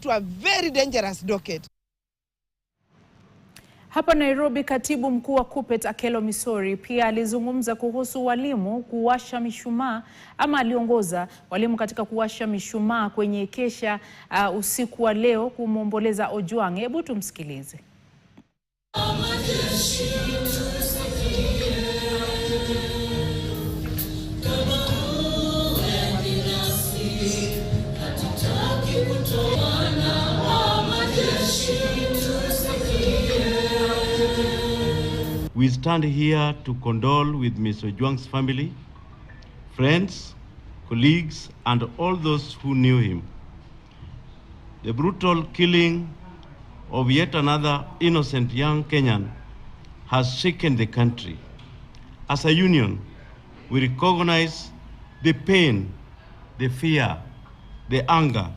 into a very dangerous docket. Hapa Nairobi, Katibu Mkuu wa KUPPET Akelo Misori pia alizungumza kuhusu walimu kuwasha mishumaa, ama aliongoza walimu katika kuwasha mishumaa kwenye kesha usiku wa leo kumuomboleza Ojwang. Hebu tumsikilize. We stand here to condole with Ms. Ojwang's family, friends, colleagues, and all those who knew him. The brutal killing of yet another innocent young Kenyan has shaken the country. As a union, we recognize the pain, the fear, the anger,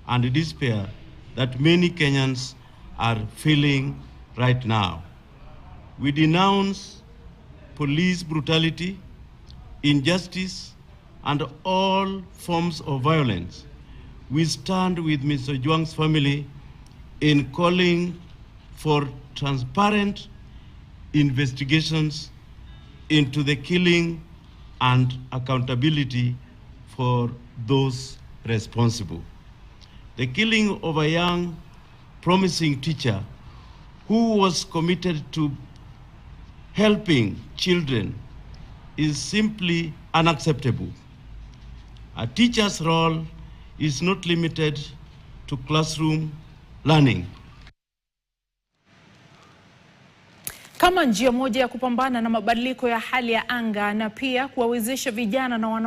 and the despair that many Kenyans are feeling right now. We denounce police brutality, injustice, and all forms of violence. We stand with Mr. Ojwang's family in calling for transparent investigations into the killing and accountability for those responsible. The killing of a young, promising teacher who was committed to helping children is simply unacceptable. A teacher's role is not limited to classroom learning. Kama njia moja ya kupambana na mabadiliko ya hali ya anga na pia kuwawezesha vijana na